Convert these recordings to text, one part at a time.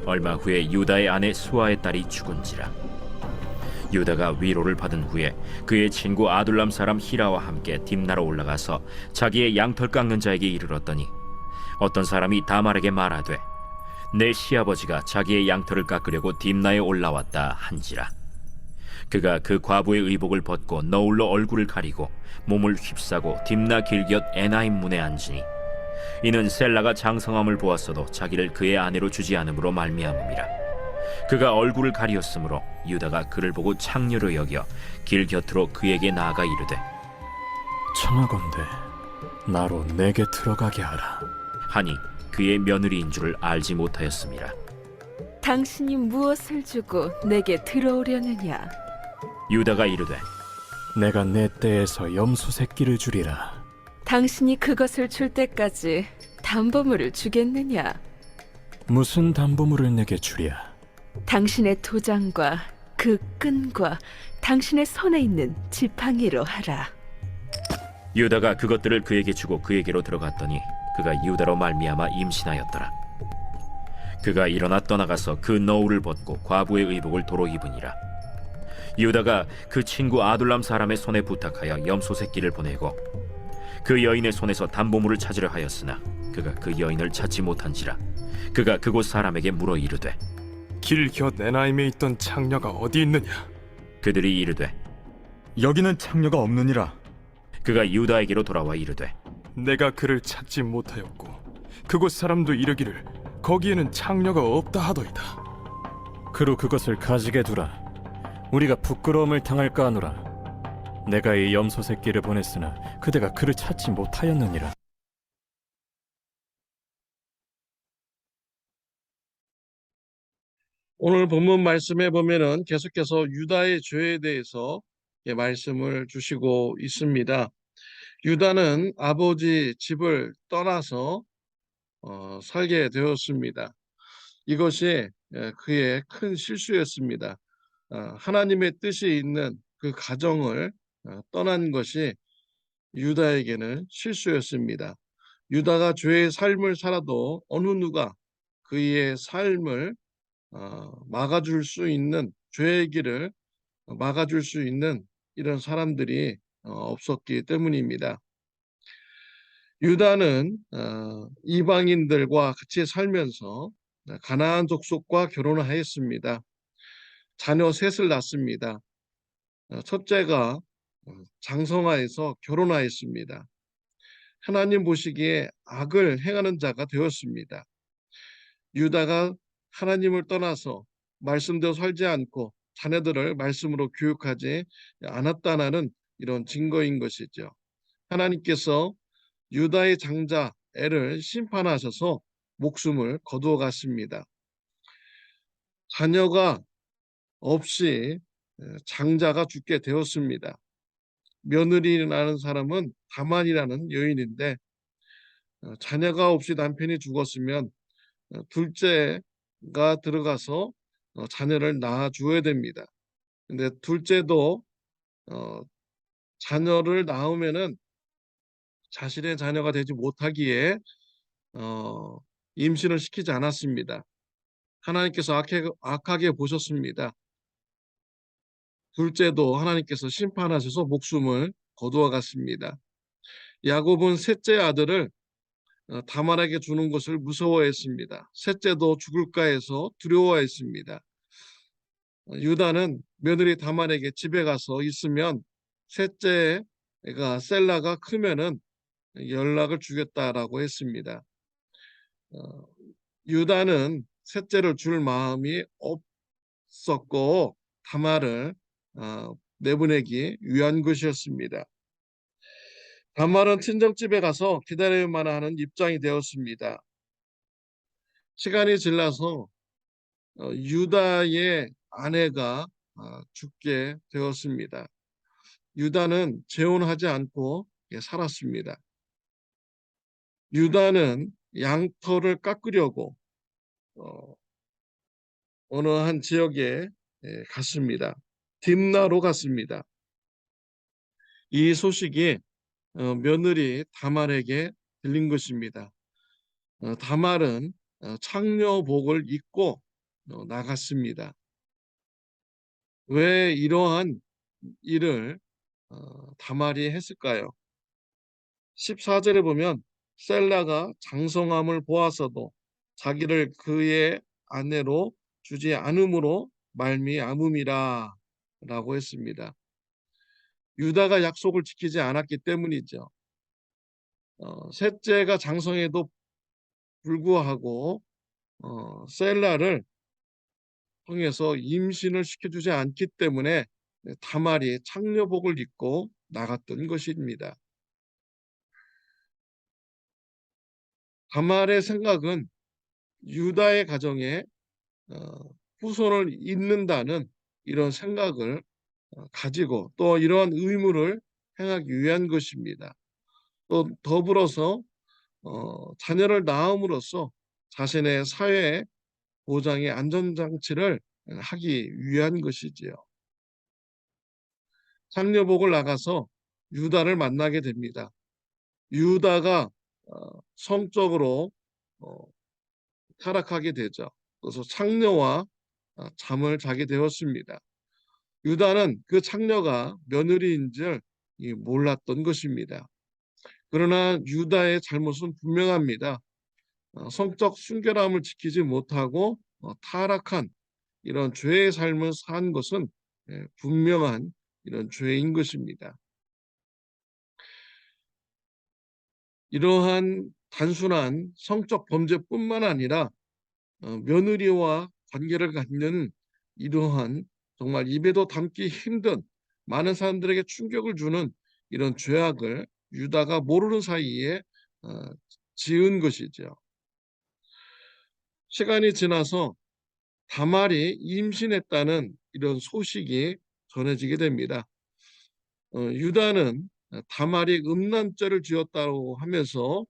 얼마 후에 유다의 아내 수아의 딸이 죽은지라. 유다가 위로를 받은 후에 그의 친구 아둘람 사람 히라와 함께 딥나로 올라가서 자기의 양털 깎는 자에게 이르렀더니 어떤 사람이 다말에게 말하되 내 시아버지가 자기의 양털을 깎으려고 딥나에 올라왔다 한지라. 그가 그 과부의 의복을 벗고 너울로 얼굴을 가리고 몸을 휩싸고 딥나 길곁 에나임 문에 앉으니 이는 셀라가 장성함을 보았어도 자기를 그의 아내로 주지 않음으로 말미암음이라. 그가 얼굴을 가리었으므로 유다가 그를 보고 창녀로 여겨 길 곁으로 그에게 나아가 이르되 청하건대 나로 내게 들어가게 하라. 하니 그의 며느리인 줄을 알지 못하였음이라. 당신이 무엇을 주고 내게 들어오려느냐? 유다가 이르되 내가 내 떼에서 염소 새끼를 주리라. 당신이 그것을 줄 때까지 담보물을 주겠느냐? 무슨 담보물을 내게 주랴? 당신의 도장과 그 끈과 당신의 손에 있는 지팡이로 하라. 유다가 그것들을 그에게 주고 그에게로 들어갔더니 그가 유다로 말미암아 임신하였더라. 그가 일어나 떠나가서 그 너울을 벗고 과부의 의복을 도로 입으니라. 유다가 그 친구 아둘람 사람의 손에 부탁하여 염소 새끼를 보내고 그 여인의 손에서 담보물을 찾으려 하였으나 그가 그 여인을 찾지 못한지라. 그가 그곳 사람에게 물어 이르되 길 곁 에나임에 있던 창녀가 어디 있느냐? 그들이 이르되 여기는 창녀가 없느니라. 그가 유다에게로 돌아와 이르되 내가 그를 찾지 못하였고 그곳 사람도 이르기를 거기에는 창녀가 없다 하더이다. 그로 그것을 가지게 두라. 우리가 부끄러움을 당할까 하노라. 내가 이 염소 새끼를 보냈으나 그대가 그를 찾지 못하였느니라. 오늘 본문 말씀에 보면은 계속해서 유다의 죄에 대해서 말씀을 주시고 있습니다. 유다는 아버지 집을 떠나서 살게 되었습니다. 이것이 그의 큰 실수였습니다. 하나님의 뜻이 있는 그 가정을 떠난 것이 유다에게는 실수였습니다. 유다가 죄의 삶을 살아도 어느 누가 그의 삶을 막아줄 수 있는, 죄의 길을 막아줄 수 있는 이런 사람들이 없었기 때문입니다. 유다는 이방인들과 같이 살면서 가나안 족속과 결혼을 하였습니다. 자녀 셋을 낳습니다. 첫째가 장성하여서 결혼하였습니다. 하나님 보시기에 악을 행하는 자가 되었습니다. 유다가 하나님을 떠나서 말씀대로 살지 않고 자녀들을 말씀으로 교육하지 않았다는 이런 증거인 것이죠. 하나님께서 유다의 장자 애를 심판하셔서 목숨을 거두어 갔습니다. 자녀가 없이 장자가 죽게 되었습니다. 며느리라는 사람은 다만이라는 여인인데 자녀가 없이 남편이 죽었으면 둘째가 들어가서 자녀를 낳아줘야 됩니다. 근데 둘째도 자녀를 낳으면은 자신의 자녀가 되지 못하기에 임신을 시키지 않았습니다. 하나님께서 악하게 보셨습니다. 둘째도 하나님께서 심판하셔서 목숨을 거두어 갔습니다. 야곱은 셋째 아들을 다말에게 주는 것을 무서워했습니다. 셋째도 죽을까 해서 두려워했습니다. 유다는 며느리 다말에게 집에 가서 있으면 셋째가 셀라가 크면은 연락을 주겠다라고 했습니다. 유다는 셋째를 줄 마음이 없었고 다말을 내보내기 위한 것이었습니다. 다말은 친정집에 가서 기다려야만 하는 입장이 되었습니다. 시간이 지나서 유다의 아내가 죽게 되었습니다. 유다는 재혼하지 않고 살았습니다. 유다는 양털을 깎으려고 어느 한 지역에 갔습니다. 딥나로 갔습니다. 이 소식이 며느리 다말에게 들린 것입니다. 다말은 창녀복을 입고 나갔습니다. 왜 이러한 일을 다말이 했을까요? 14절에 보면 셀라가 장성함을 보아서도 자기를 그의 아내로 주지 않음으로 말미암음이라 라고 했습니다. 유다가 약속을 지키지 않았기 때문이죠. 셋째가 장성해도 불구하고 셀라를 통해서 임신을 시켜주지 않기 때문에 다말이 창녀복을 입고 나갔던 것입니다. 다말의 생각은 유다의 가정에 후손을 잇는다는 이런 생각을 가지고 또 이러한 의무를 행하기 위한 것입니다. 또 더불어서 자녀를 낳음으로써 자신의 사회 보장의 안전장치를 하기 위한 것이지요. 창녀복을 나가서 유다를 만나게 됩니다. 유다가 성적으로 타락하게 되죠. 그래서 창녀와 잠을 자게 되었습니다. 유다는 그 창녀가 며느리인 줄 몰랐던 것입니다. 그러나 유다의 잘못은 분명합니다. 성적 순결함을 지키지 못하고 타락한 이런 죄의 삶을 산 것은 분명한 이런 죄인 것입니다. 이러한 단순한 성적 범죄뿐만 아니라 며느리와 관계를 갖는 이러한 정말 입에도 담기 힘든 많은 사람들에게 충격을 주는 이런 죄악을 유다가 모르는 사이에 지은 것이죠. 시간이 지나서 다말이 임신했다는 이런 소식이 전해지게 됩니다. 유다는 다말이 음란죄를 지었다고 하면서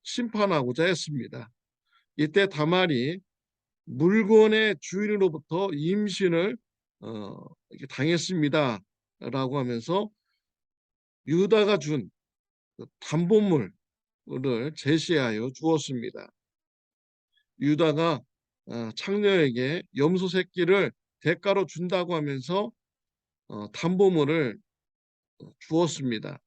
심판하고자 했습니다. 이때 다말이 물건의 주인으로부터 임신을 이렇게 당했습니다라고 하면서 유다가 준 담보물을 제시하여 주었습니다. 유다가 창녀에게 염소 새끼를 대가로 준다고 하면서 담보물을 주었습니다.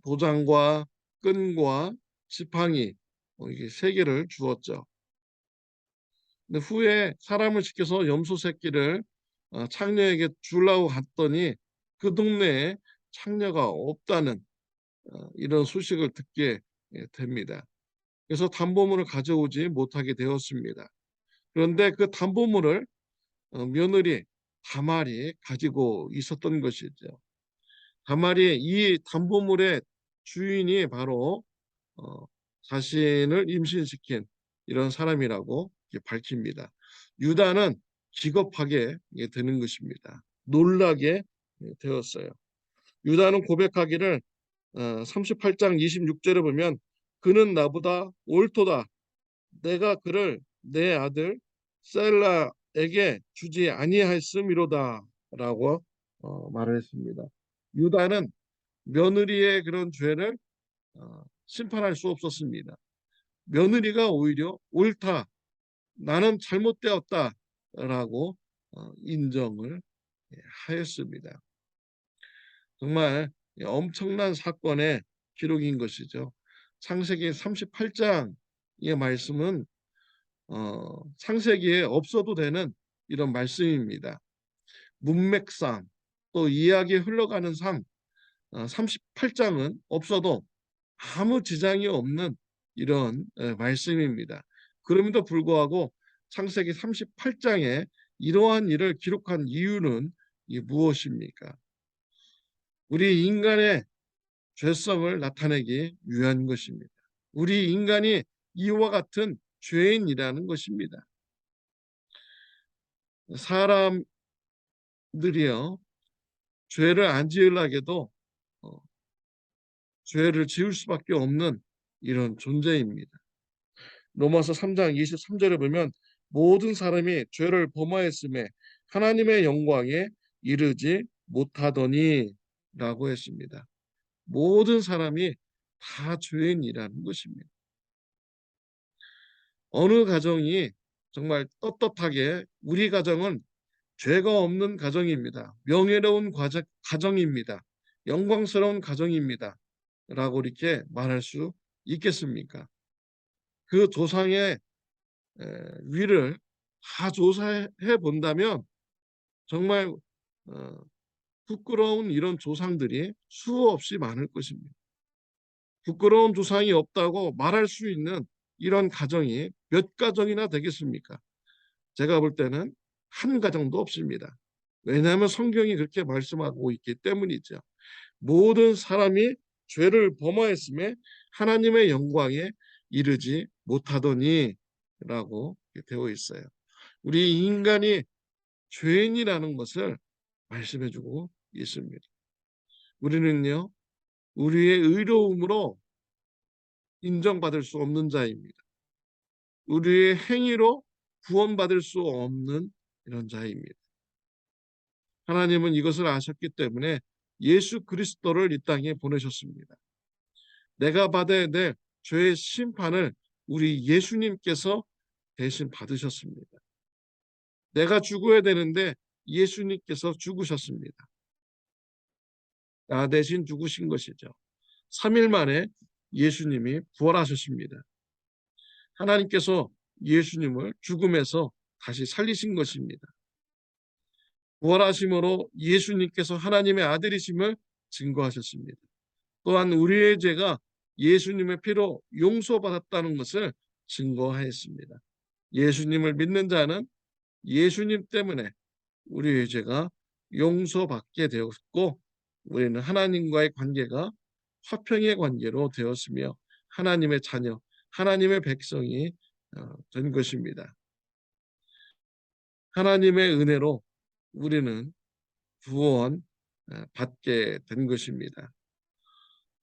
도장과 끈과 지팡이 이게 세 개를 주었죠. 근데 후에 사람을 시켜서 염소 새끼를 창녀에게 주려고 갔더니 그 동네에 창녀가 없다는 이런 소식을 듣게 됩니다. 그래서 담보물을 가져오지 못하게 되었습니다. 그런데 그 담보물을 며느리 다말이 가지고 있었던 것이죠. 다말이 이 담보물의 주인이 바로 자신을 임신시킨 이런 사람이라고 밝힙니다. 유다는 기겁하게 되는 것입니다. 놀라게 되었어요. 유다는 고백하기를 38장 26절에 보면 그는 나보다 옳도다. 내가 그를 내 아들 셀라에게 주지 아니하였음이로다 라고 말을 했습니다. 유다는 며느리의 그런 죄를 심판할 수 없었습니다. 며느리가 오히려 옳다. 나는 잘못되었다라고 인정을 하였습니다. 정말 엄청난 사건의 기록인 것이죠. 창세기 38장의 말씀은 창세기에 없어도 되는 이런 말씀입니다. 문맥상 또 이야기 흘러가는 삶 38장은 없어도 아무 지장이 없는 이런 말씀입니다. 그럼에도 불구하고 창세기 38장에 이러한 일을 기록한 이유는 무엇입니까? 우리 인간의 죄성을 나타내기 위한 것입니다. 우리 인간이 이와 같은 죄인이라는 것입니다. 사람들이요 죄를 안 지으려고 죄를 지을 수밖에 없는 이런 존재입니다. 로마서 3장 23절에 보면 모든 사람이 죄를 범하였음에 하나님의 영광에 이르지 못하더니 라고 했습니다. 모든 사람이 다 죄인이라는 것입니다. 어느 가정이 정말 떳떳하게 우리 가정은 죄가 없는 가정입니다. 명예로운 가정입니다. 영광스러운 가정입니다. 라고 이렇게 말할 수 있겠습니까? 그 조상의 위를 다 조사해 본다면 정말 부끄러운 이런 조상들이 수없이 많을 것입니다. 부끄러운 조상이 없다고 말할 수 있는 이런 가정이 몇 가정이나 되겠습니까? 제가 볼 때는 한 가정도 없습니다. 왜냐하면 성경이 그렇게 말씀하고 있기 때문이죠. 모든 사람이 죄를 범하였음에 하나님의 영광에 이르지 못하더니 라고 되어 있어요. 우리 인간이 죄인이라는 것을 말씀해 주고 있습니다. 우리는요, 우리의 의로움으로 인정받을 수 없는 자입니다. 우리의 행위로 구원받을 수 없는 이런 자입니다. 하나님은 이것을 아셨기 때문에 예수 그리스도를 이 땅에 보내셨습니다. 내가 받아야 될 죄의 심판을 우리 예수님께서 대신 받으셨습니다. 내가 죽어야 되는데 예수님께서 죽으셨습니다. 나 대신 죽으신 것이죠. 3일 만에 예수님이 부활하셨습니다. 하나님께서 예수님을 죽음에서 다시 살리신 것입니다. 부활하심으로 예수님께서 하나님의 아들이심을 증거하셨습니다. 또한 우리의 죄가 예수님의 피로 용서받았다는 것을 증거하였습니다. 예수님을 믿는 자는 예수님 때문에 우리의 죄가 용서받게 되었고 우리는 하나님과의 관계가 화평의 관계로 되었으며 하나님의 자녀, 하나님의 백성이 된 것입니다. 하나님의 은혜로 우리는 구원 받게 된 것입니다.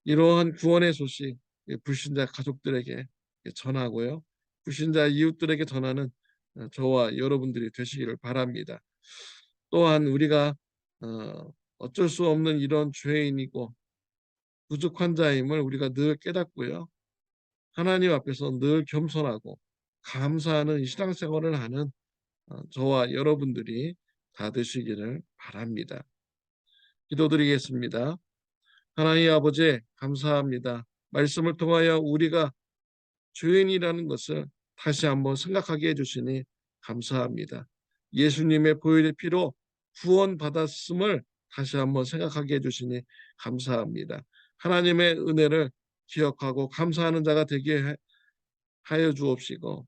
이러한 구원의 소식 불신자 가족들에게 전하고요. 불신자 이웃들에게 전하는 저와 여러분들이 되시기를 바랍니다. 또한 우리가 어쩔 수 없는 이런 죄인이고 부족한 자임을 우리가 늘 깨닫고요. 하나님 앞에서 늘 겸손하고 감사하는 신앙생활을 하는 저와 여러분들이 다 되시기를 바랍니다. 기도드리겠습니다. 하나님 아버지 감사합니다. 말씀을 통하여 우리가 죄인이라는 것을 다시 한번 생각하게 해주시니 감사합니다. 예수님의 보혈의 피로 구원받았음을 다시 한번 생각하게 해주시니 감사합니다. 하나님의 은혜를 기억하고 감사하는 자가 되게 하여 주옵시고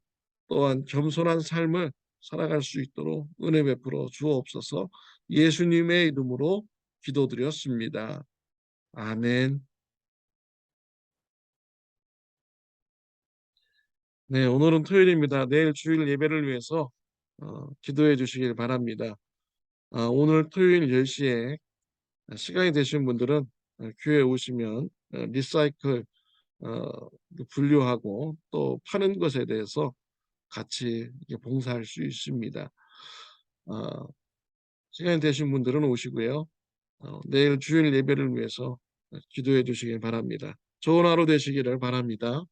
또한 겸손한 삶을 살아갈 수 있도록 은혜 베풀어 주옵소서. 예수님의 이름으로 기도드렸습니다. 아멘. 네, 오늘은 토요일입니다. 내일 주일 예배를 위해서 기도해 주시길 바랍니다. 오늘 토요일 10시에 시간이 되신 분들은 교회에 오시면 리사이클 분류하고 또 파는 것에 대해서 같이 봉사할 수 있습니다. 시간이 되신 분들은 오시고요. 내일 주일 예배를 위해서 기도해 주시길 바랍니다. 좋은 하루 되시기를 바랍니다.